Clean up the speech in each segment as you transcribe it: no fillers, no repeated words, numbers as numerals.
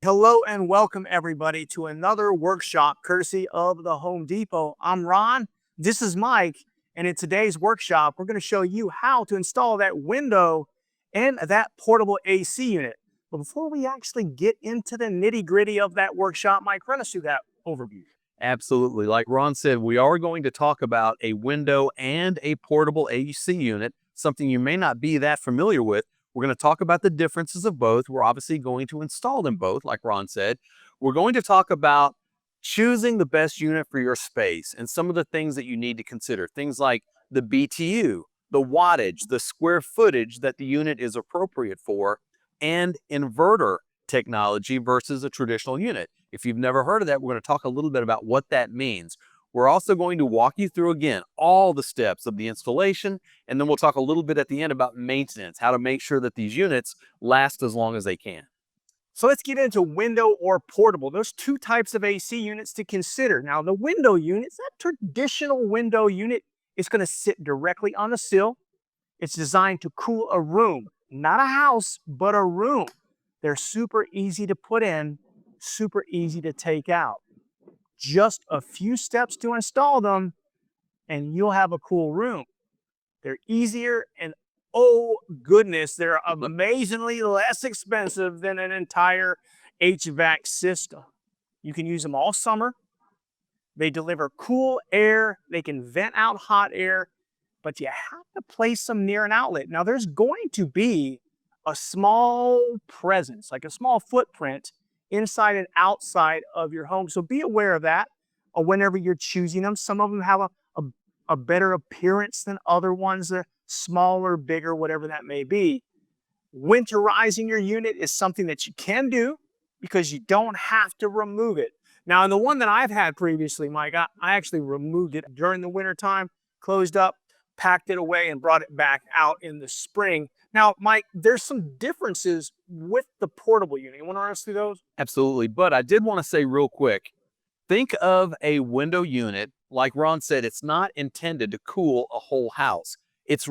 Hello and welcome everybody to another workshop courtesy of the Home Depot. I'm Ron, this is Mike, and in today's workshop, we're going to show you how to install that window and that portable AC unit. But before we actually get into the nitty gritty of that workshop, Mike, run us through that overview. Absolutely. Like Ron said, we are going to talk about a window and a portable AC unit, something you may not be that familiar with. We're going to talk about the differences of both. We're obviously going to install them both, like Ron said. We're going to talk about choosing the best unit for your space and some of the things that you need to consider. Things like the BTU, the wattage, the square footage that the unit is appropriate for, and inverter technology versus a traditional unit. If you've never heard of that, we're going to talk a little bit about what that means. We're also going to walk you through again all the steps of the installation, and then we'll talk a little bit at the end about maintenance, how to make sure that these units last as long as they can. So let's get into window or portable. There's two types of AC units to consider. Now, the window unit, that traditional window unit, is going to sit directly on the sill. It's designed to cool a room, not a house, but a room. They're super easy to put in, super easy to take out. Just a few steps to install them, and you'll have a cool room. They're easier, and oh goodness, they're amazingly less expensive than an entire HVAC system. You can use them all summer. They deliver cool air, they can vent out hot air, but you have to place them near an outlet. Now, there's going to be a small presence, like a small footprint inside and outside of your home. So be aware of that whenever you're choosing them. Some of them have a better appearance than other ones, smaller, bigger, whatever that may be. Winterizing your unit is something that you can do because you don't have to remove it. Now, in the one that I've had previously, Mike, I actually removed it during the winter time, closed up, packed it away, and brought it back out in the spring. Now, Mike, there's some differences with the portable unit. You want to run us through those? Absolutely. But I did want to say real quick, think of a window unit. Like Ron said, it's not intended to cool a whole house. Its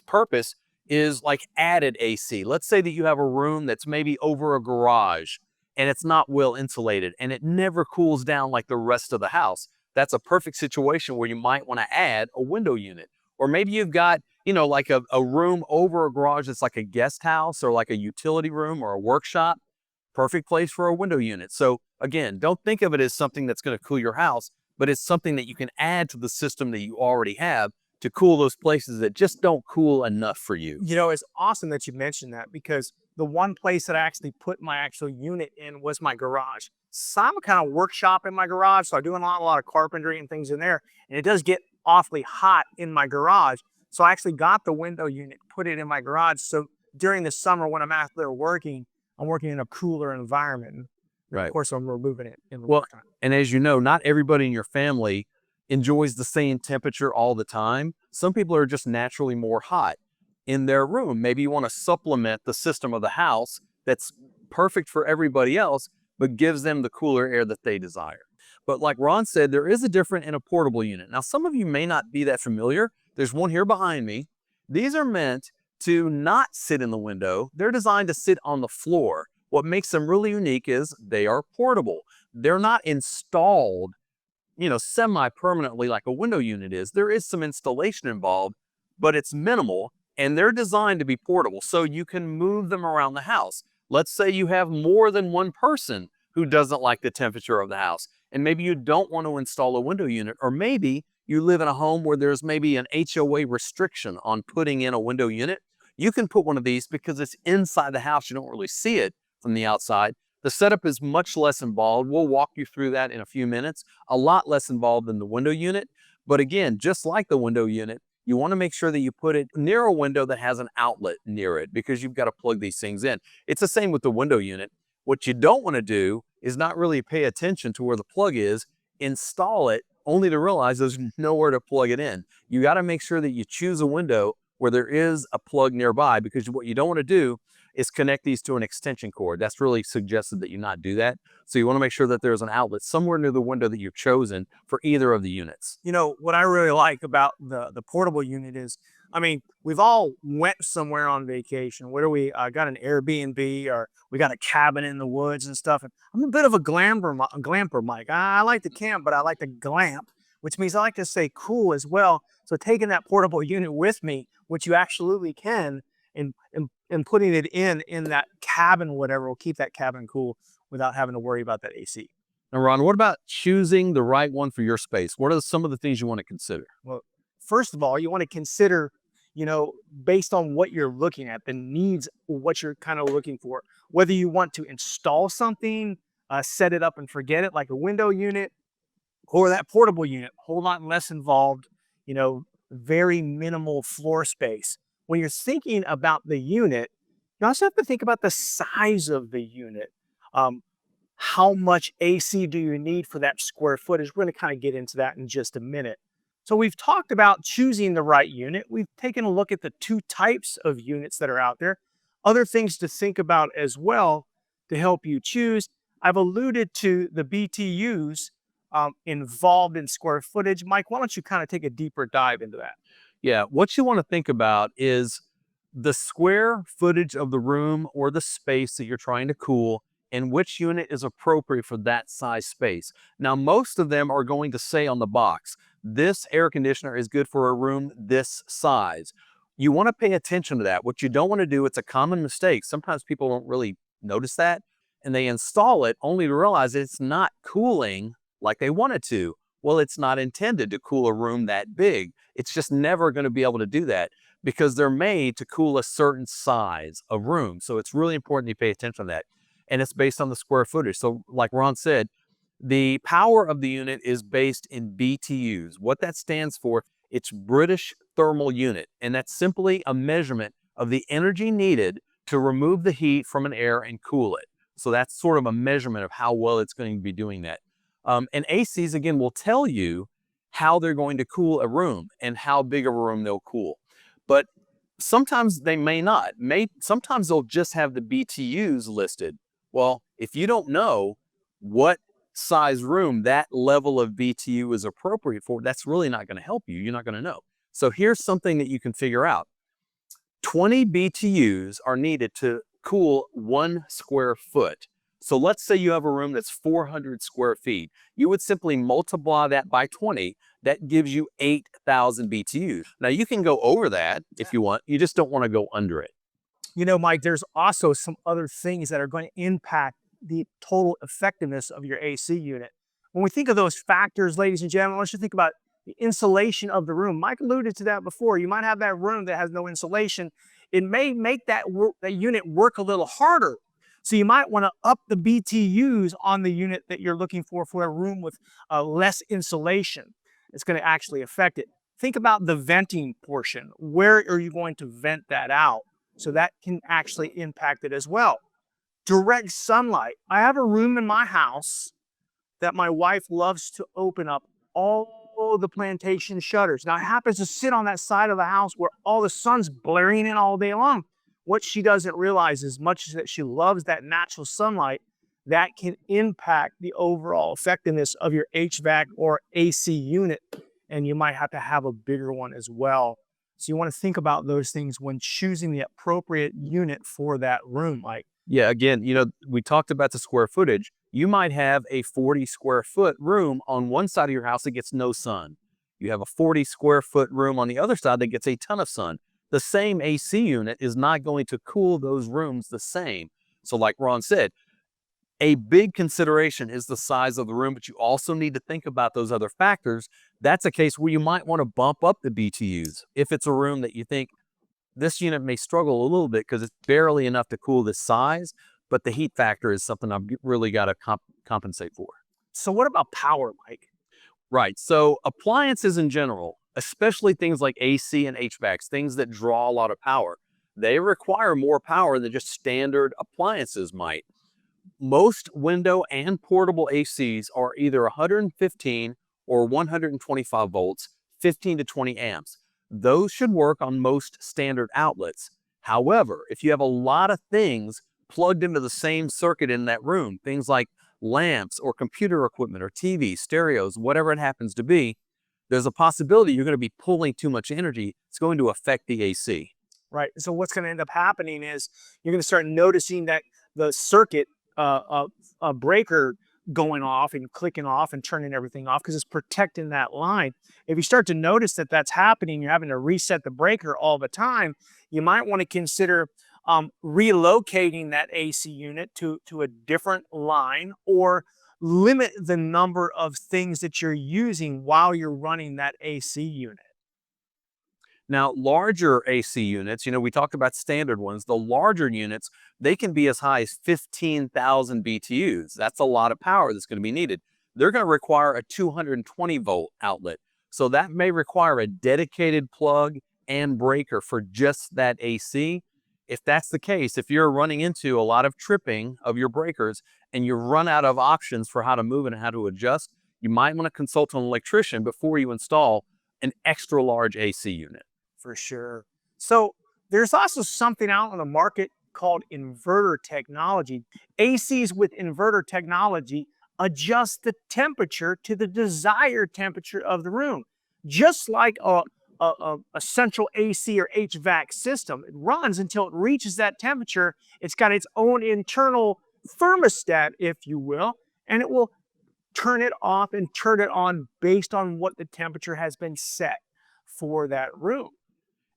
purpose is like added AC. Let's say that you have a room that's maybe over a garage and it's not well insulated and it never cools down like the rest of the house. That's a perfect situation where you might want to add a window unit. Or maybe you've got, like a room over a garage that's like a guest house or like a utility room or a workshop. Perfect place for a window unit. So again, don't think of it as something that's going to cool your house, but it's something that you can add to the system that you already have to cool those places that just don't cool enough for you. It's awesome that you mentioned that because the one place that I actually put my actual unit in was my garage. So I'm a kind of workshop in my garage, so I do a lot of carpentry and things in there, and it does get awfully hot in my garage. So I actually got the window unit, put it in my garage. So during the summer when I'm out there working, I'm working in a cooler environment. Right. Of course, I'm removing it in the Well, wintertime. and as you know, not everybody in your family enjoys the same temperature all the time. Some people are just naturally more hot in their room. Maybe you want to supplement the system of the house that's perfect for everybody else, but gives them the cooler air that they desire. But like Ron said, there is a difference in a portable unit. Now, some of you may not be that familiar. There's one here behind me. These are meant to not sit in the window. They're designed to sit on the floor. What makes them really unique is they are portable. They're not installed, semi-permanently like a window unit is. There is some installation involved, but it's minimal, and they're designed to be portable so you can move them around the house. Let's say you have more than one person who doesn't like the temperature of the house, and maybe you don't want to install a window unit, or maybe you live in a home where there's maybe an HOA restriction on putting in a window unit. You can put one of these because it's inside the house. You don't really see it from the outside. The setup is much less involved. We'll walk you through that in a few minutes. A lot less involved than the window unit. But again, just like the window unit, you want to make sure that you put it near a window that has an outlet near it because you've got to plug these things in. It's the same with the window unit. What you don't want to do is not really pay attention to where the plug is, install it, only to realize there's nowhere to plug it in. You got to make sure that you choose a window where there is a plug nearby, because what you don't want to do is connect these to an extension cord. That's really suggested that you not do that. So you want to make sure that there's an outlet somewhere near the window that you've chosen for either of the units. What I really like about the portable unit is I mean, we've all went somewhere on vacation. Where do we got an Airbnb or we got a cabin in the woods and stuff. And I'm a bit of a glamper, Mike. I like to camp, but I like to glamp, which means I like to stay cool as well. So taking that portable unit with me, which you absolutely can, and putting it in that cabin, whatever, will keep that cabin cool without having to worry about that AC. Now, Ron, what about choosing the right one for your space? What are some of the things you want to consider? Well, first of all, you want to consider, based on what you're looking at, the needs, what you're kind of looking for, whether you want to install something, set it up and forget it, like a window unit, or that portable unit, a whole lot less involved, very minimal floor space. When you're thinking about the unit, you also have to think about the size of the unit. Um, how much AC do you need for that square footage? We're going to kind of get into that in just a minute. So we've talked about choosing the right unit. We've taken a look at the two types of units that are out there. Other things to think about as well to help you choose. I've alluded to the BTUs involved in square footage. Mike, why don't you kind of take a deeper dive into that? Yeah, what you want to think about is the square footage of the room or the space that you're trying to cool and which unit is appropriate for that size space. Now, most of them are going to say on the box, this air conditioner is good for a room this size. You want to pay attention to that. What you don't want to do, it's a common mistake. Sometimes people don't really notice that and they install it only to realize it's not cooling like they want it to. Well, it's not intended to cool a room that big. It's just never going to be able to do that because they're made to cool a certain size of room. So it's really important you pay attention to that. And it's based on the square footage. So like Ron said, the power of the unit is based in BTUs. What that stands for, it's British Thermal Unit. And that's simply a measurement of the energy needed to remove the heat from an air and cool it. So that's sort of a measurement of how well it's going to be doing that. And ACs, again, will tell you how they're going to cool a room and how big of a room they'll cool. But sometimes they may not. Sometimes they'll just have the BTUs listed. Well, if you don't know what size room that level of BTU is appropriate for, that's really not going to help you. You're not going to know. So here's something that you can figure out. 20 BTUs are needed to cool 1 square foot. So let's say you have a room that's 400 square feet. You would simply multiply that by 20. That gives you 8,000 BTUs. Now you can go over that if you want. You just don't want to go under it. Mike, there's also some other things that are going to impact the total effectiveness of your AC unit. When we think of those factors, ladies and gentlemen, let's just think about the insulation of the room. Mike alluded to that before. You might have that room that has no insulation. It may make that unit work a little harder. So you might want to up the BTUs on the unit that you're looking for a room with less insulation. It's going to actually affect it. Think about the venting portion. Where are you going to vent that out? So that can actually impact it as well. Direct sunlight. I have a room in my house that my wife loves to open up all the plantation shutters. Now it happens to sit on that side of the house where all the sun's blaring in all day long. What she doesn't realize is much as that she loves that natural sunlight, that can impact the overall effectiveness of your HVAC or AC unit. And you might have to have a bigger one as well. So you want to think about those things when choosing the appropriate unit for that room, Mike. Yeah, again, we talked about the square footage. You might have a 40 square foot room on one side of your house that gets no sun. You have a 40 square foot room on the other side that gets a ton of sun. The same AC unit is not going to cool those rooms the same. So like Ron said, a big consideration is the size of the room, but you also need to think about those other factors. That's a case where you might want to bump up the BTUs. If it's a room that you think this unit may struggle a little bit because it's barely enough to cool this size, but the heat factor is something I've really got to compensate for. So what about power, Mike? Right. So appliances in general, especially things like AC and HVACs, things that draw a lot of power, they require more power than just standard appliances might. Most window and portable ACs are either 115 or 125 volts, 15 to 20 amps. Those should work on most standard outlets. However, if you have a lot of things plugged into the same circuit in that room, things like lamps or computer equipment or TV, stereos, whatever it happens to be, there's a possibility you're going to be pulling too much energy. It's going to affect the AC. Right. So what's going to end up happening is you're going to start noticing that the circuit breaker going off and clicking off and turning everything off because it's protecting that line. If you start to notice that that's happening, you're having to reset the breaker all the time, you might want to consider relocating that AC unit to a different line, or limit the number of things that you're using while you're running that AC unit. Now, larger AC units, we talked about standard ones. The larger units, they can be as high as 15,000 BTUs. That's a lot of power that's going to be needed. They're going to require a 220 volt outlet. So that may require a dedicated plug and breaker for just that AC. If that's the case, if you're running into a lot of tripping of your breakers and you run out of options for how to move and how to adjust, you might want to consult an electrician before you install an extra large AC unit. For sure. So there's also something out on the market called inverter technology. ACs with inverter technology adjust the temperature to the desired temperature of the room. Just like a central AC or HVAC system, it runs until it reaches that temperature. It's got its own internal thermostat, if you will, and it will turn it off and turn it on based on what the temperature has been set for that room.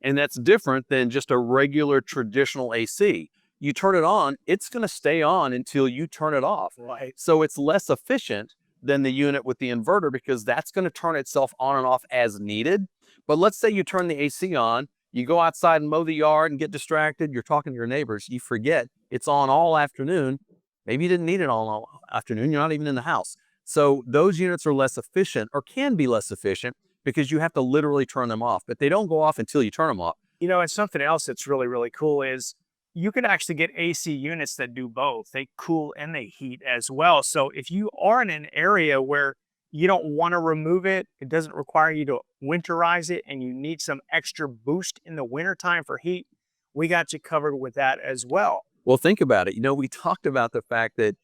And that's different than just a regular traditional AC. You turn it on, it's going to stay on until you turn it off. Right. So it's less efficient than the unit with the inverter because that's going to turn itself on and off as needed. But let's say you turn the AC on, you go outside and mow the yard and get distracted, you're talking to your neighbors, you forget it's on all afternoon. Maybe you didn't need it all afternoon, you're not even in the house. So those units are less efficient, or can be less efficient, because you have to literally turn them off, but they don't go off until you turn them off. And something else that's really, really cool is you can actually get AC units that do both. They cool and they heat as well. So if you are in an area where you don't want to remove it, it doesn't require you to winterize it, and you need some extra boost in the wintertime for heat, we got you covered with that as well. Well, think about it. We talked about the fact that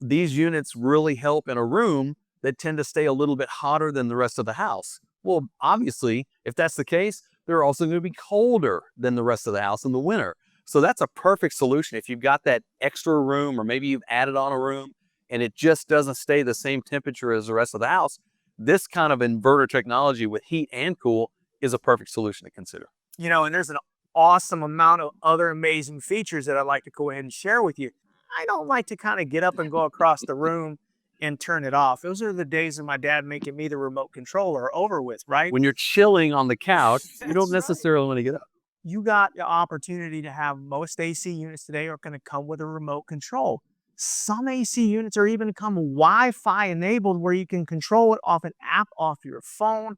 these units really help in a room that tend to stay a little bit hotter than the rest of the house. Well, obviously, if that's the case, they're also going to be colder than the rest of the house in the winter. So that's a perfect solution. If you've got that extra room, or maybe you've added on a room and it just doesn't stay the same temperature as the rest of the house, this kind of inverter technology with heat and cool is a perfect solution to consider. And there's an awesome amount of other amazing features that I'd like to go ahead and share with you. I don't like to kind of get up and go across the room and turn it off. Those are the days of my dad making me the remote controller over with, right? When you're chilling on the couch, you don't That's necessarily want to get up. You got the opportunity to have most AC units today are going to come with a remote control. Some AC units are even come Wi-Fi enabled, where you can control it off an app off your phone.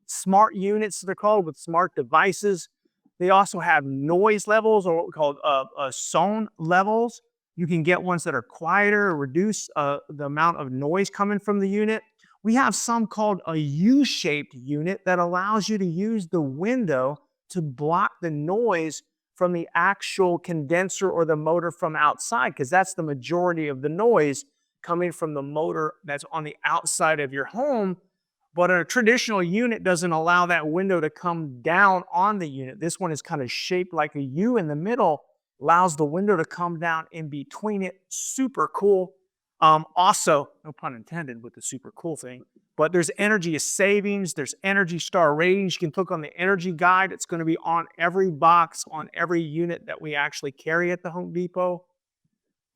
Smart units, they're called, with smart devices. They also have noise levels, or what we call zone levels. You can get ones that are quieter, or reduce the amount of noise coming from the unit. We have some called a U-shaped unit that allows you to use the window to block the noise from the actual condenser or the motor from outside, because that's the majority of the noise coming from the motor that's on the outside of your home. But a traditional unit doesn't allow that window to come down on the unit. This one is kind of shaped like a U in the middle, allows the window to come down in between it. Super cool. Also, no pun intended with the super cool thing, but there's energy savings, there's Energy Star ratings. You can click on the energy guide. It's going to be on every box, on every unit that we actually carry at the Home Depot.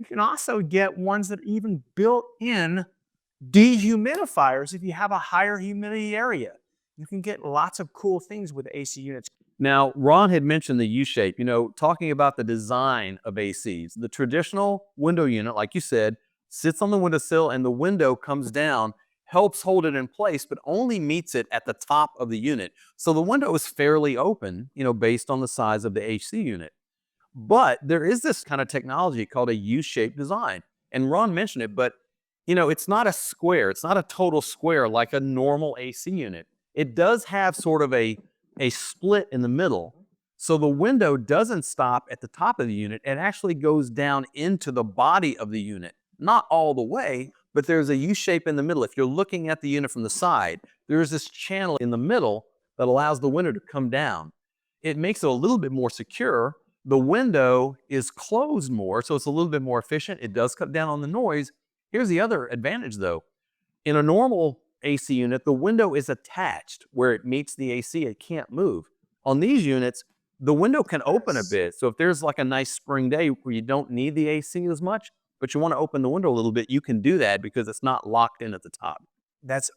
You can also get ones that are even built in dehumidifiers if you have a higher humidity area. You can get lots of cool things with AC units. Now, Ron had mentioned the U-shape, talking about the design of ACs. The traditional window unit, like you said, sits on the windowsill and the window comes down, helps hold it in place, but only meets it at the top of the unit. So the window is fairly open, based on the size of the AC unit. But there is this kind of technology called a U-shaped design. And Ron mentioned it, but it's not a square. It's not a total square like a normal AC unit. It does have sort of a split in the middle. So the window doesn't stop at the top of the unit. It actually goes down into the body of the unit. Not all the way, but there's a U shape in the middle. If you're looking at the unit from the side, there's this channel in the middle that allows the window to come down. It makes it a little bit more secure. The window is closed more, so it's a little bit more efficient. It does cut down on the noise. Here's the other advantage though. In a normal AC unit, the window is attached where it meets the AC. It can't move. On these units, the window can open a bit. So if there's like a nice spring day where you don't need the AC as much, but you want to open the window a little bit, you can do that because it's not locked in at the top. That's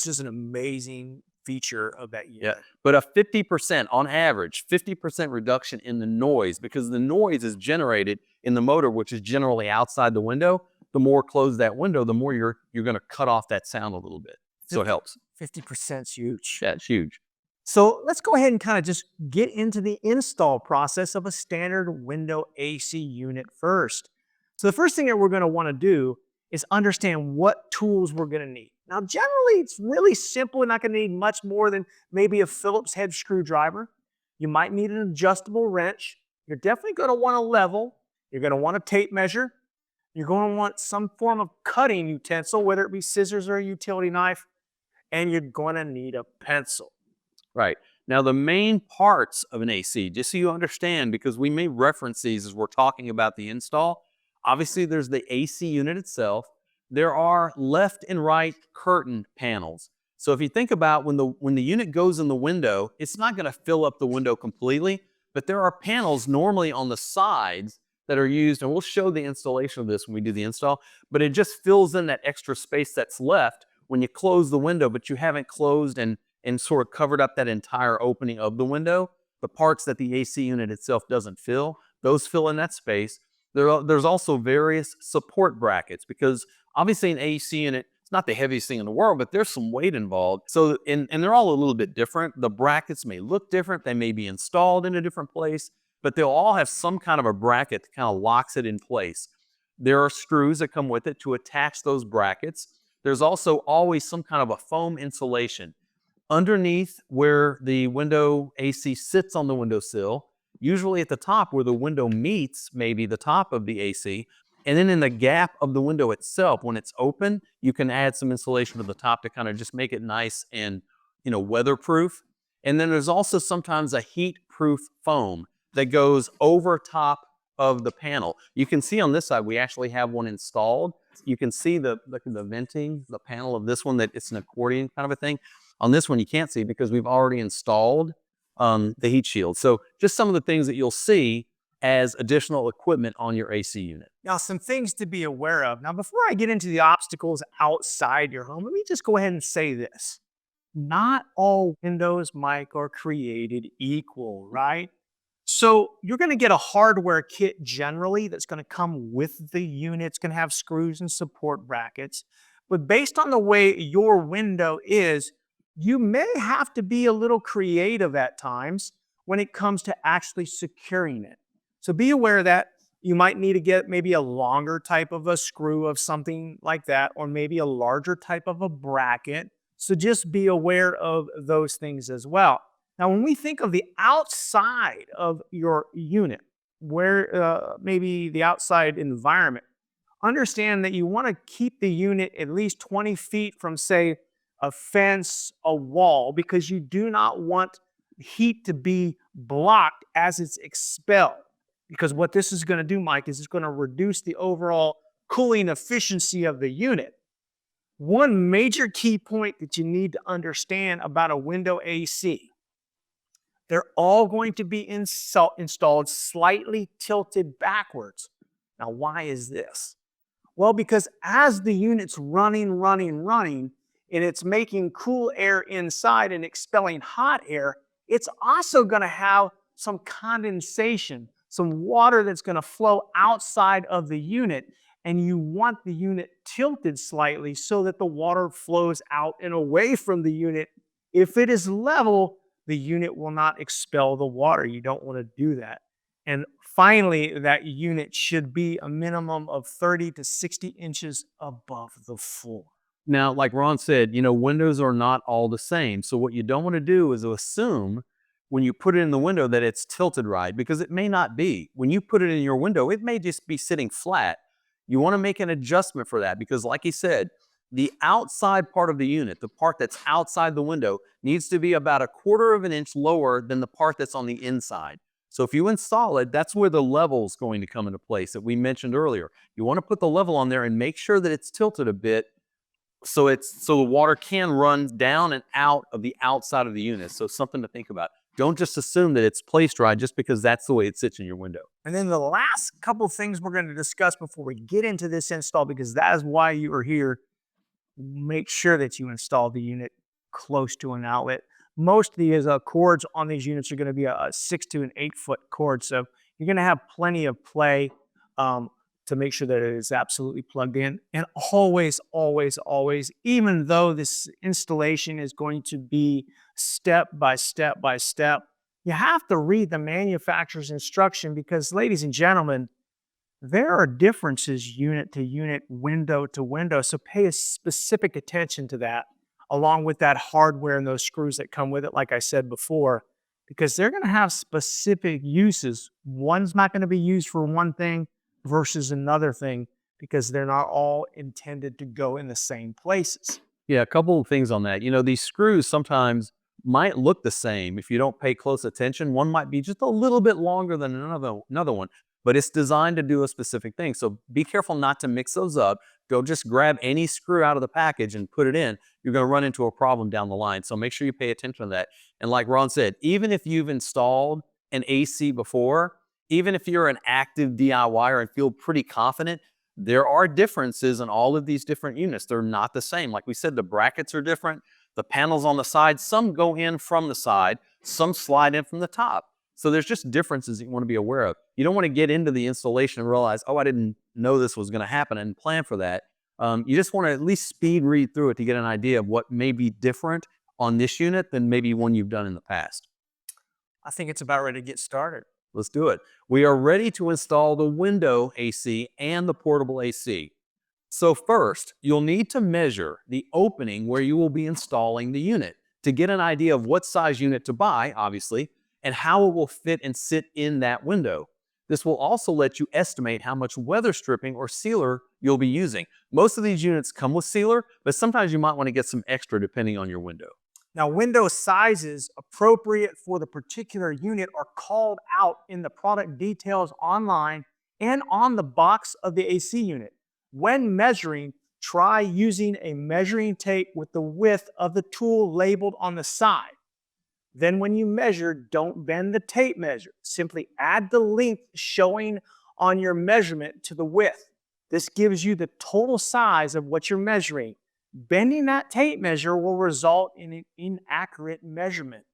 just an amazing feature of that unit. Yeah, but a 50% on average, 50% reduction in the noise, because the noise is generated in the motor, which is generally outside the window. The more closed that window, the more you're going to cut off that sound a little bit. So it helps. 50% is huge. Yeah, it's huge. So let's go ahead and kind of just get into the install process of a standard window AC unit first. So the first thing that we're going to want to do is understand what tools we're going to need. Now, generally, it's really simple. You're not going to need much more than maybe a Phillips head screwdriver. You might need an adjustable wrench. You're definitely going to want a level. You're going to want a tape measure. You're going to want some form of cutting utensil, whether it be scissors or a utility knife. And you're going to need a pencil. Right. Now, the main parts of an AC, just so you understand, because we may reference these as we're talking about the install, obviously there's the AC unit itself. There are left and right curtain panels. So if you think about when the unit goes in the window, it's not going to fill up the window completely, but there are panels normally on the sides that are used, and we'll show the installation of this when we do the install, but it just fills in that extra space that's left when you close the window, but you haven't closed and sort of covered up that entire opening of the window. The parts that the AC unit itself doesn't fill, those fill in that space. There's also various support brackets, because obviously an AC unit, it's not the heaviest thing in the world, but there's some weight involved. So, and they're all a little bit different. The brackets may look different. They may be installed in a different place, but they'll all have some kind of a bracket that kind of locks it in place. There are screws that come with it to attach those brackets. There's also always some kind of a foam insulation underneath where the window AC sits on the windowsill, usually at the top where the window meets maybe the top of the AC, and then in the gap of the window itself, when it's open, you can add some insulation to the top to kind of just make it nice and, weatherproof. And then there's also sometimes a heat-proof foam that goes over top of the panel. You can see on this side, we actually have one installed. You can see the venting, the panel of this one, that it's an accordion kind of a thing. On this one, you can't see because we've already installed the heat shield. So just some of the things that you'll see as additional equipment on your AC unit. Now, some things to be aware of. Now, before I get into the obstacles outside your home, let me just go ahead and say this. Not all windows, Mike, are created equal, right? So you're going to get a hardware kit generally that's going to come with the unit. It's going to have screws and support brackets. But based on the way your window is, you may have to be a little creative at times when it comes to actually securing it. So be aware that you might need to get maybe a longer type of a screw of something like that, or maybe a larger type of a bracket. So just be aware of those things as well. Now, when we think of the outside of your unit, where maybe the outside environment, understand that you want to keep the unit at least 20 feet from, say, a fence, a wall, because you do not want heat to be blocked as it's expelled. Because what this is going to do, Mike, is it's going to reduce the overall cooling efficiency of the unit. One major key point that you need to understand about a window AC, they're all going to be installed slightly tilted backwards. Now, why is this? Well, because as the unit's running, and it's making cool air inside and expelling hot air, it's also going to have some condensation, some water that's going to flow outside of the unit, and you want the unit tilted slightly so that the water flows out and away from the unit. If it is level, the unit will not expel the water. You don't want to do that. And finally, that unit should be a minimum of 30 to 60 inches above the floor. Now, like Ron said, windows are not all the same. So what you don't want to do is assume when you put it in the window that it's tilted right, because it may not be. When you put it in your window, it may just be sitting flat. You want to make an adjustment for that because, like he said, the outside part of the unit, the part that's outside the window, needs to be about 1/4 of an inch lower than the part that's on the inside. So if you install it, that's where the level is going to come into place that we mentioned earlier. You want to put the level on there and make sure that it's tilted a bit so the water can run down and out of the outside of the unit. So something to think about. Don't just assume that it's placed right just because that's the way it sits in your window. And then the last couple things we're going to discuss before we get into this install, because that is why you are here, make sure that you install the unit close to an outlet. Most of these cords on these units are going to be a 6 to an 8 foot cord. So you're going to have plenty of play to make sure that it is absolutely plugged in. And always, always, always, even though this installation is going to be step by step by step, you have to read the manufacturer's instruction because, ladies and gentlemen, there are differences unit to unit, window to window. So pay a specific attention to that, along with that hardware and those screws that come with it, like I said before, because they're going to have specific uses. One's not going to be used for one thing versus another thing because they're not all intended to go in the same places. Yeah, a couple of things on that. These screws sometimes might look the same if you don't pay close attention. One might be just a little bit longer than another one, but it's designed to do a specific thing. So be careful not to mix those up. Go just grab any screw out of the package and put it in. You're going to run into a problem down the line. So make sure you pay attention to that. And like Ron said, even if you've installed an AC before, even if you're an active DIYer and feel pretty confident, there are differences in all of these different units. They're not the same. Like we said, the brackets are different. The panels on the side, some go in from the side, some slide in from the top. So there's just differences that you want to be aware of. You don't want to get into the installation and realize, oh, I didn't know this was going to happen and plan for that. You just want to at least speed read through it to get an idea of what may be different on this unit than maybe one you've done in the past. I think it's about ready to get started. Let's do it. We are ready to install the window AC and the portable AC. So first, you'll need to measure the opening where you will be installing the unit to get an idea of what size unit to buy, obviously, and how it will fit and sit in that window. This will also let you estimate how much weather stripping or sealer you'll be using. Most of these units come with sealer, but sometimes you might want to get some extra depending on your window. Now, window sizes appropriate for the particular unit are called out in the product details online and on the box of the AC unit. When measuring, try using a measuring tape with the width of the tool labeled on the side. Then when you measure, don't bend the tape measure. Simply add the length showing on your measurement to the width. This gives you the total size of what you're measuring. Bending that tape measure will result in an inaccurate measurement.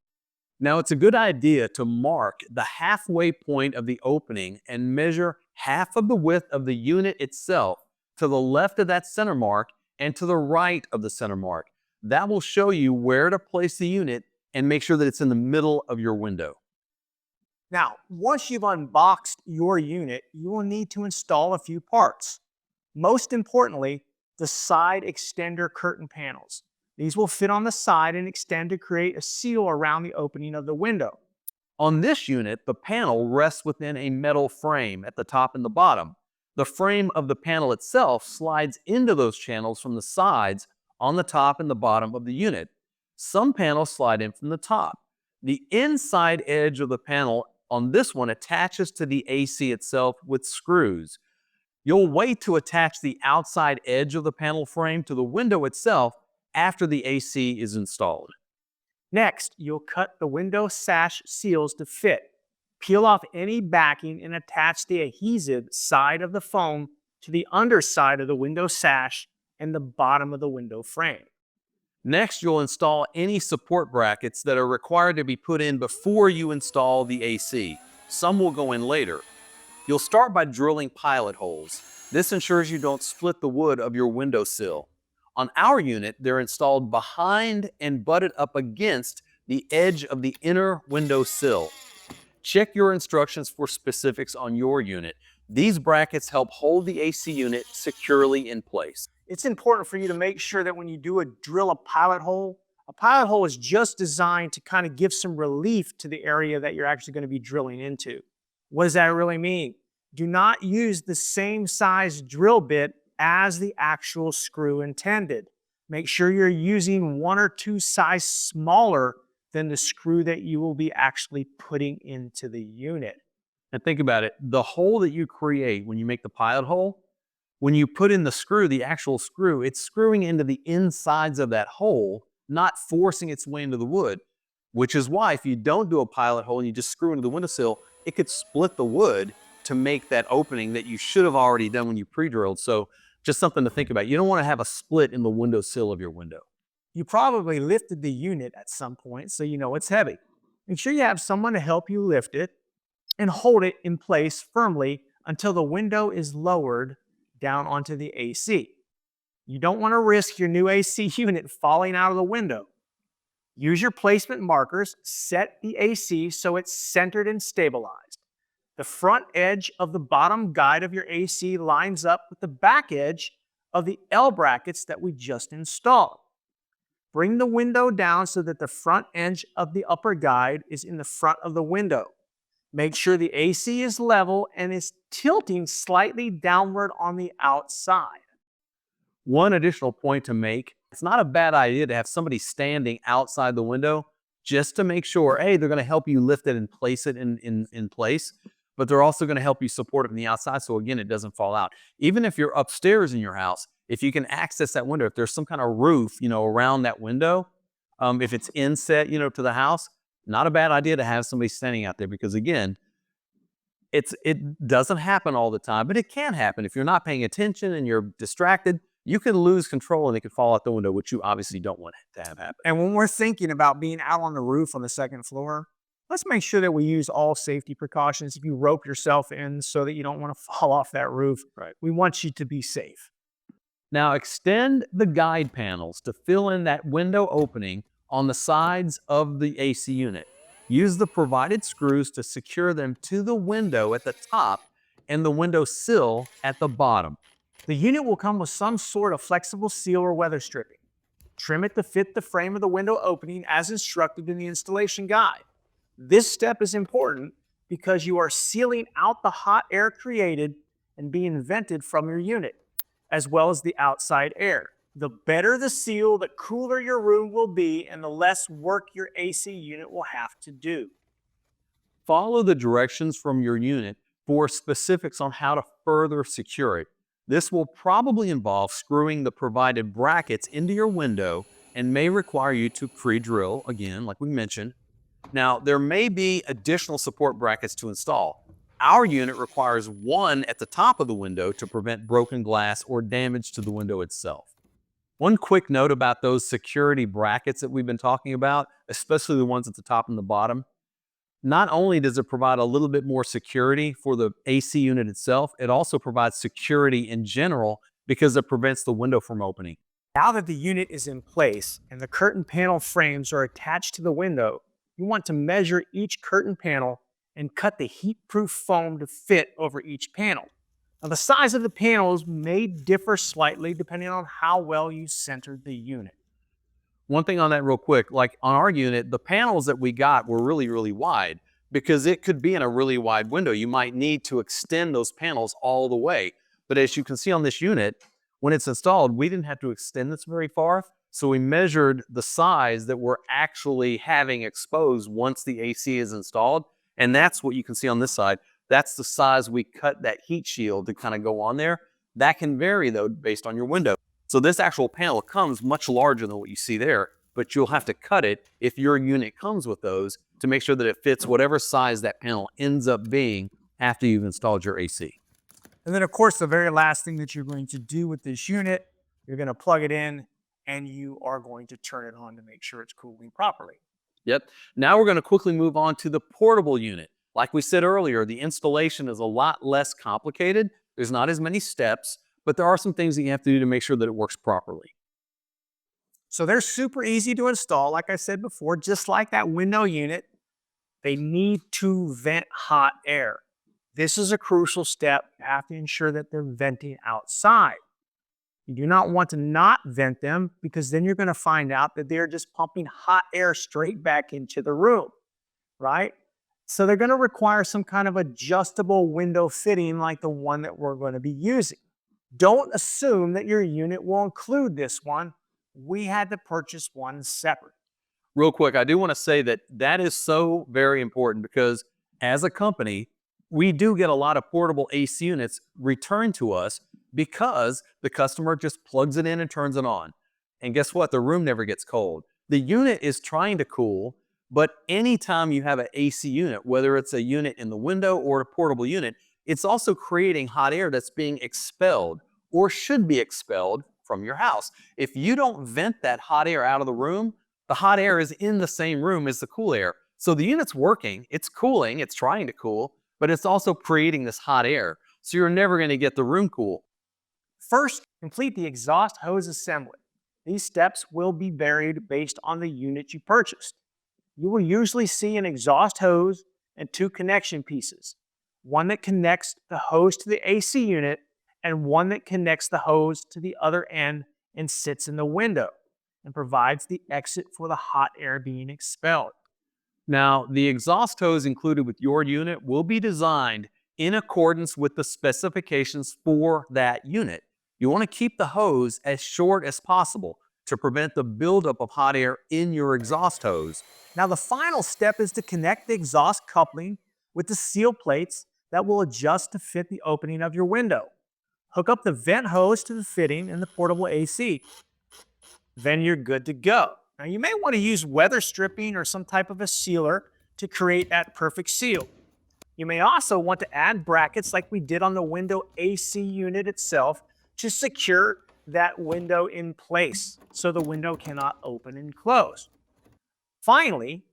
Now, it's a good idea to mark the halfway point of the opening and measure half of the width of the unit itself to the left of that center mark and to the right of the center mark. That will show you where to place the unit and make sure that it's in the middle of your window. Now, once you've unboxed your unit, you will need to install a few parts. Most importantly, the side extender curtain panels. These will fit on the side and extend to create a seal around the opening of the window. On this unit, the panel rests within a metal frame at the top and the bottom. The frame of the panel itself slides into those channels from the sides on the top and the bottom of the unit. Some panels slide in from the top. The inside edge of the panel on this one attaches to the AC itself with screws. You'll wait to attach the outside edge of the panel frame to the window itself after the AC is installed. Next, you'll cut the window sash seals to fit. Peel off any backing and attach the adhesive side of the foam to the underside of the window sash and the bottom of the window frame. Next, you'll install any support brackets that are required to be put in before you install the AC. Some will go in later. You'll start by drilling pilot holes. This ensures you don't split the wood of your windowsill. On our unit, they're installed behind and butted up against the edge of the inner window sill. Check your instructions for specifics on your unit. These brackets help hold the AC unit securely in place. It's important for you to make sure that when you drill a pilot hole is just designed to kind of give some relief to the area that you're actually going to be drilling into. What does that really mean? Do not use the same size drill bit as the actual screw intended. Make sure you're using 1 or 2 size smaller than the screw that you will be actually putting into the unit. And think about it, the hole that you create when you make the pilot hole, when you put in the screw, the actual screw, it's screwing into the insides of that hole, not forcing its way into the wood, which is why if you don't do a pilot hole and you just screw into the windowsill, it could split the wood to make that opening that you should have already done when you pre-drilled. So just something to think about. You don't want to have a split in the windowsill of your window. You probably lifted the unit at some point, so you know it's heavy. Make sure you have someone to help you lift it and hold it in place firmly until the window is lowered down onto the AC. You don't want to risk your new AC unit falling out of the window. Use your placement markers, set the AC so it's centered and stabilized. The front edge of the bottom guide of your AC lines up with the back edge of the L brackets that we just installed. Bring the window down so that the front edge of the upper guide is in the front of the window. Make sure the AC is level and is tilting slightly downward on the outside. One additional point to make, it's not a bad idea to have somebody standing outside the window just to make sure, hey, they're going to help you lift it and place it in place, but they're also going to help you support it from the outside so again, it doesn't fall out. Even if you're upstairs in your house, if you can access that window, if there's some kind of roof, around that window, if it's inset, to the house, not a bad idea to have somebody standing out there because again, it doesn't happen all the time, but it can happen. If you're not paying attention and you're distracted, you can lose control and it can fall out the window, which you obviously don't want to have happen. And when we're thinking about being out on the roof on the second floor, let's make sure that we use all safety precautions. If you rope yourself in so that you don't want to fall off that roof, Right. We want you to be safe. Now extend the guide panels to fill in that window opening on the sides of the AC unit. Use the provided screws to secure them to the window at the top and the window sill at the bottom. The unit will come with some sort of flexible seal or weather stripping. Trim it to fit the frame of the window opening as instructed in the installation guide. This step is important because you are sealing out the hot air created and being vented from your unit, as well as the outside air. The better the seal, the cooler your room will be and the less work your AC unit will have to do. Follow the directions from your unit for specifics on how to further secure it. This will probably involve screwing the provided brackets into your window and may require you to pre-drill, again, like we mentioned. Now, there may be additional support brackets to install. Our unit requires one at the top of the window to prevent broken glass or damage to the window itself. One quick note about those security brackets that we've been talking about, especially the ones at the top and the bottom. Not only does it provide a little bit more security for the AC unit itself, it also provides security in general because it prevents the window from opening. Now that the unit is in place and the curtain panel frames are attached to the window, you want to measure each curtain panel and cut the heat-proof foam to fit over each panel. Now, the size of the panels may differ slightly depending on how well you centered the unit. One thing on that real quick, like on our unit, the panels that we got were really, really wide because it could be in a really wide window. You might need to extend those panels all the way. But as you can see on this unit, when it's installed, we didn't have to extend this very far. So we measured the size that we're actually having exposed once the AC is installed. And that's what you can see on this side. That's the size we cut that heat shield to kind of go on there. That can vary though, based on your window. So this actual panel comes much larger than what you see there, but you'll have to cut it if your unit comes with those to make sure that it fits whatever size that panel ends up being after you've installed your AC. And then of course, the very last thing that you're going to do with this unit, you're going to plug it in and you are going to turn it on to make sure it's cooling properly. Yep. Now we're going to quickly move on to the portable unit. Like we said earlier, the installation is a lot less complicated. There's not as many steps, but there are some things that you have to do to make sure that it works properly. So they're super easy to install, like I said before, just like that window unit. They need to vent hot air. This is a crucial step. You have to ensure that they're venting outside. You do not want to not vent them because then you're going to find out that they're just pumping hot air straight back into the room, right? So they're going to require some kind of adjustable window fitting like the one that we're going to be using. Don't assume that your unit will include this one. We had to purchase one separate. Real quick, I do want to say that that is so very important because as a company, we do get a lot of portable AC units returned to us because the customer just plugs it in and turns it on. And guess what? The room never gets cold. The unit is trying to cool, but anytime you have an AC unit, whether it's a unit in the window or a portable unit, it's also creating hot air that's being expelled or should be expelled from your house. If you don't vent that hot air out of the room, the hot air is in the same room as the cool air. So the unit's working, it's cooling, it's trying to cool, but it's also creating this hot air. So you're never going to get the room cool. First, complete the exhaust hose assembly. These steps will be varied based on the unit you purchased. You will usually see an exhaust hose and two connection pieces, one that connects the hose to the AC unit and one that connects the hose to the other end and sits in the window and provides the exit for the hot air being expelled. Now, the exhaust hose included with your unit will be designed in accordance with the specifications for that unit. You want to keep the hose as short as possible to prevent the buildup of hot air in your exhaust hose. Now, the final step is to connect the exhaust coupling with the seal plates that will adjust to fit the opening of your window. Hook up the vent hose to the fitting in the portable AC. Then you're good to go. Now, you may want to use weather stripping or some type of a sealer to create that perfect seal. You may also want to add brackets like we did on the window AC unit itself to secure that window in place so the window cannot open and close. Finally,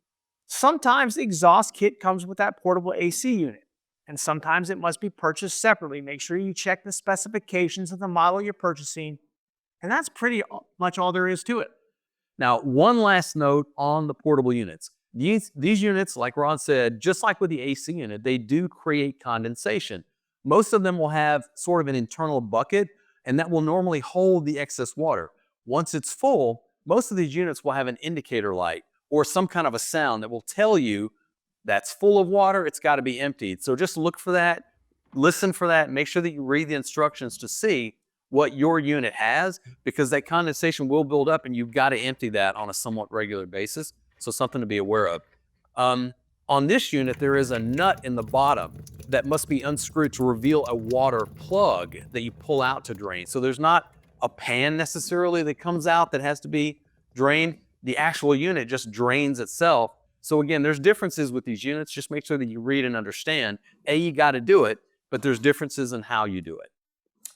sometimes the exhaust kit comes with that portable AC unit, and sometimes it must be purchased separately. Make sure you check the specifications of the model you're purchasing, and that's pretty much all there is to it. Now, one last note on the portable units. These units, like Ron said, just like with the AC unit, they do create condensation. Most of them will have sort of an internal bucket, and that will normally hold the excess water. Once it's full, most of these units will have an indicator light or some kind of a sound that will tell you that's full of water, it's got to be emptied. So just look for that, listen for that, make sure that you read the instructions to see what your unit has, because that condensation will build up and you've got to empty that on a somewhat regular basis. So something to be aware of. On this unit, there is a nut in the bottom that must be unscrewed to reveal a water plug that you pull out to drain. So there's not a pan necessarily that comes out that has to be drained. The actual unit just drains itself. So again, there's differences with these units. Just make sure that you read and understand. You got to do it, but there's differences in how you do it.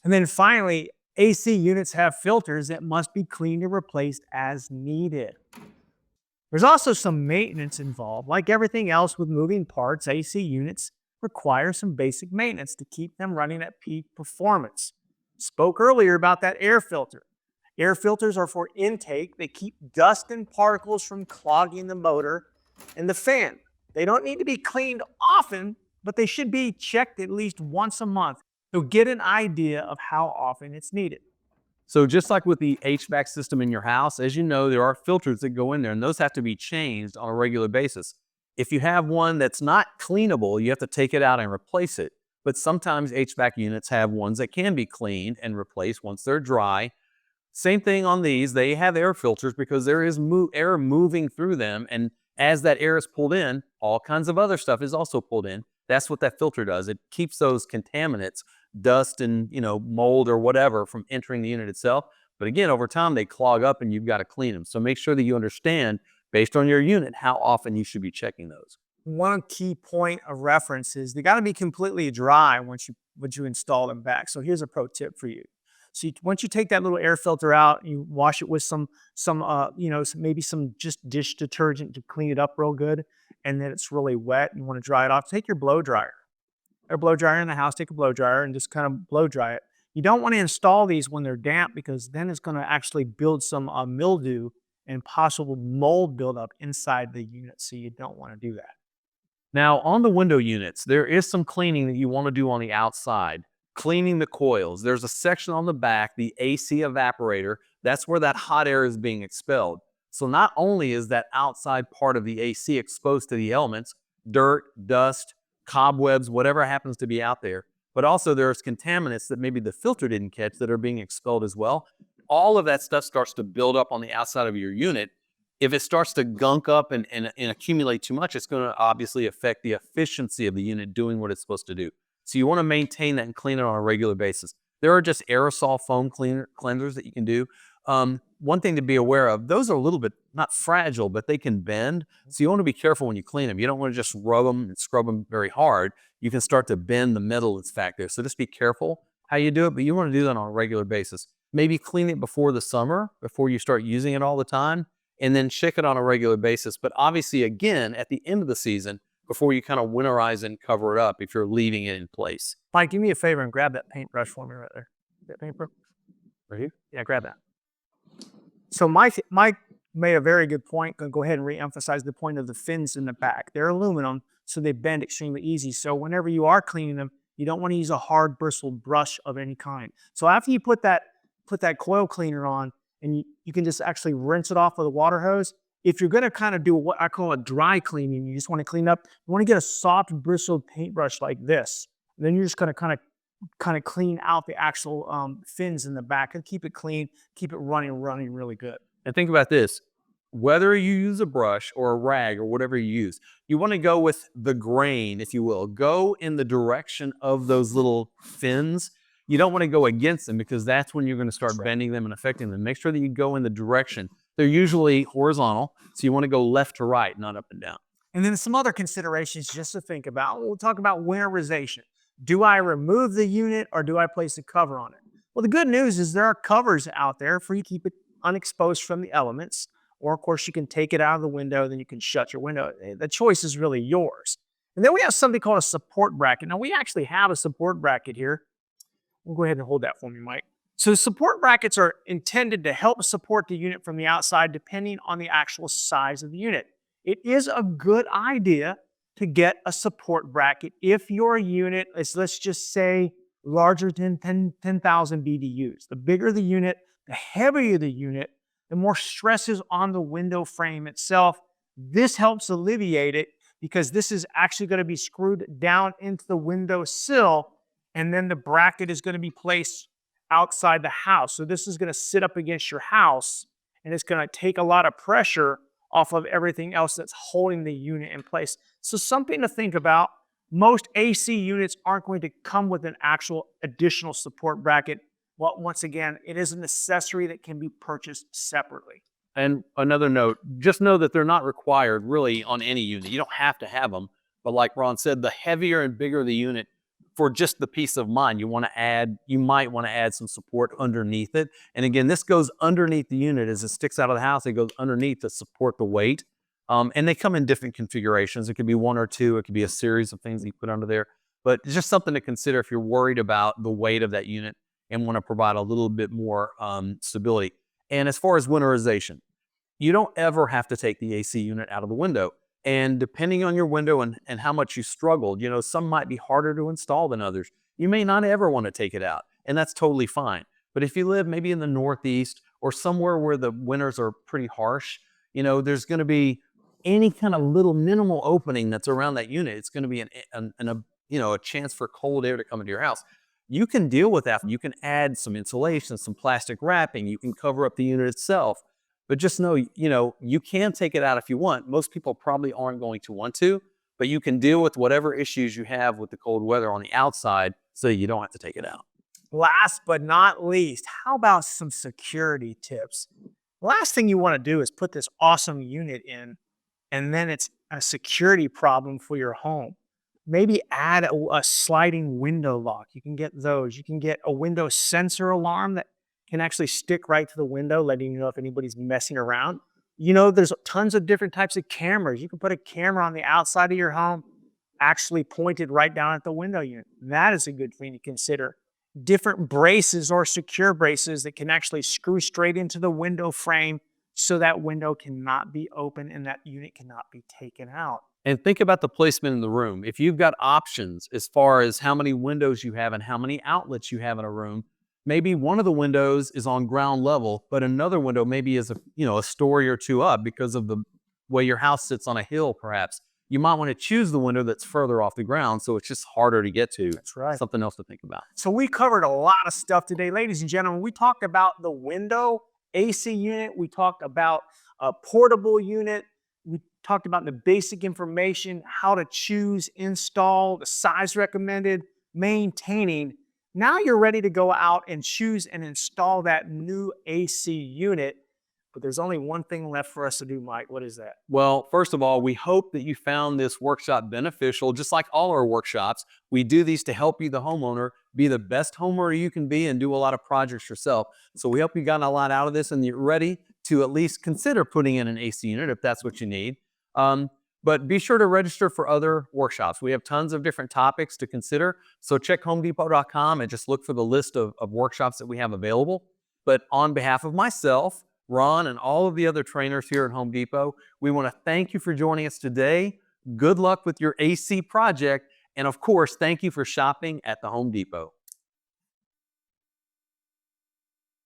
And then finally, AC units have filters that must be cleaned and replaced as needed. There's also some maintenance involved. Like everything else with moving parts, AC units require some basic maintenance to keep them running at peak performance. Spoke earlier about that air filter. Air filters are for intake. They keep dust and particles from clogging the motor and the fan. They don't need to be cleaned often, but they should be checked at least once a month to get an idea of how often it's needed. So just like with the HVAC system in your house, as you know, there are filters that go in there, and those have to be changed on a regular basis. If you have one that's not cleanable, you have to take it out and replace it. But sometimes HVAC units have ones that can be cleaned and replaced once they're dry. Same thing on these. They have air filters because there is air moving through them, and as that air is pulled in, all kinds of other stuff is also pulled in. That's what that filter does. It keeps those contaminants, dust and mold or whatever, from entering the unit itself. But again, over time, they clog up and you've got to clean them. So make sure that you understand, based on your unit, how often you should be checking those. One key point of reference is they got to be completely dry once you install them back. So here's a pro tip for you. So once you take that little air filter out, you wash it with maybe some just dish detergent to clean it up real good, and then it's really wet and you want to dry it off. Take your blow dryer. Or blow dryer in the house, take a blow dryer and just kind of blow dry it. You don't want to install these when they're damp because then it's going to actually build some mildew and possible mold buildup inside the unit. So you don't want to do that. Now, on the window units, there is some cleaning that you want to do on the outside. Cleaning the coils. There's a section on the back, the AC evaporator. That's where that hot air is being expelled. So not only is that outside part of the AC exposed to the elements, dirt, dust, cobwebs, whatever happens to be out there. But also there's contaminants that maybe the filter didn't catch that are being expelled as well. All of that stuff starts to build up on the outside of your unit. If it starts to gunk up and accumulate too much, it's going to obviously affect the efficiency of the unit doing what it's supposed to do. So you want to maintain that and clean it on a regular basis. There are just aerosol foam cleansers that you can do. One thing to be aware of, those are a little bit, not fragile, but they can bend. So you want to be careful when you clean them. You don't want to just rub them and scrub them very hard. You can start to bend the metal that's back there. So just be careful how you do it, but you want to do that on a regular basis. Maybe clean it before the summer, before you start using it all the time, and then check it on a regular basis. But obviously, again, at the end of the season, before you kind of winterize and cover it up if you're leaving it in place. Mike, do me a favor and grab that paintbrush for me right there. That paintbrush? Right here? Yeah, grab that. So Mike made a very good point. Going to go ahead and re-emphasize the point of the fins in the back. They're aluminum, so they bend extremely easy. So whenever you are cleaning them, you don't want to use a hard bristled brush of any kind. So after you put that coil cleaner on, and you can just actually rinse it off with a water hose. If you're going to kind of do what I call a dry cleaning, you just want to clean up, you want to get a soft bristled paintbrush like this. And then you're just going to kind of clean out the actual fins in the back and keep it clean, keep it running really good. And think about this. Whether you use a brush or a rag or whatever you use, you want to go with the grain, if you will. Go in the direction of those little fins. You don't want to go against them because that's when you're going to start bending them and affecting them. Make sure that you go in the direction. They're usually horizontal, so you want to go left to right, not up and down. And then some other considerations just to think about. We'll talk about winterization. Do I remove the unit or do I place a cover on it? Well, the good news is there are covers out there for you to keep it unexposed from the elements. Or, of course, you can take it out of the window, then you can shut your window. The choice is really yours. And then we have something called a support bracket. Now, we actually have a support bracket here. We'll go ahead and hold that for me, Mike. So support brackets are intended to help support the unit from the outside depending on the actual size of the unit. It is a good idea to get a support bracket if your unit is, let's just say, larger than 10,000 BDUs. The bigger the unit, the heavier the unit, the more stress is on the window frame itself. This helps alleviate it because this is actually going to be screwed down into the window sill, and then the bracket is going to be placed outside the house. So this is going to sit up against your house, and it's going to take a lot of pressure off of everything else that's holding the unit in place. So something to think about. Most AC units aren't going to come with an actual additional support bracket. Well, once again, it is an accessory that can be purchased separately. And another note, just know that they're not required really on any unit. You don't have to have them. But like Ron said, the heavier and bigger the unit, for just the peace of mind, you might want to add some support underneath it. And again, this goes underneath the unit as it sticks out of the house. It goes underneath to support the weight. And they come in different configurations. It could be one or two. It could be a series of things that you put under there. But it's just something to consider if you're worried about the weight of that unit and want to provide a little bit more stability. And as far as winterization, you don't ever have to take the AC unit out of the window. And depending on your window and how much you struggled, some might be harder to install than others. You may not ever want to take it out, and that's totally fine. But if you live maybe in the Northeast or somewhere where the winters are pretty harsh, there's going to be any kind of little minimal opening that's around that unit. It's going to be a chance for cold air to come into your house. You can deal with that. You can add some insulation, some plastic wrapping. You can cover up the unit itself. But just know, you can take it out if you want. Most people probably aren't going to want to, but you can deal with whatever issues you have with the cold weather on the outside so you don't have to take it out. Last but not least, how about some security tips? Last thing you want to do is put this awesome unit in, and then it's a security problem for your home. Maybe add a sliding window lock. You can get those. You can get a window sensor alarm that can actually stick right to the window, letting you know if anybody's messing around. There's tons of different types of cameras. You can put a camera on the outside of your home, actually pointed right down at the window unit. That is a good thing to consider. Different braces or secure braces that can actually screw straight into the window frame so that window cannot be open and that unit cannot be taken out. And think about the placement in the room. If you've got options as far as how many windows you have and how many outlets you have in a room, maybe one of the windows is on ground level, but another window maybe is a story or two up because of the way your house sits on a hill, perhaps. you might want to choose the window that's further off the ground so it's just harder to get to. That's right. Something else to think about. So we covered a lot of stuff today, ladies and gentlemen. We talked about the window AC unit. We talked about a portable unit. We talked about the basic information, how to choose, install, the size recommended, maintaining. Now you're ready to go out and choose and install that new AC unit. But there's only one thing left for us to do, Mike. What is that? Well, first of all, we hope that you found this workshop beneficial. Just like all our workshops, we do these to help you, the homeowner, be the best homeowner you can be and do a lot of projects yourself. So we hope you got a lot out of this and you're ready to at least consider putting in an AC unit if that's what you need. But be sure to register for other workshops. We have tons of different topics to consider. So check homedepot.com and just look for the list of workshops that we have available. But on behalf of myself, Ron, and all of the other trainers here at Home Depot, we want to thank you for joining us today. Good luck with your AC project. And of course, thank you for shopping at the Home Depot.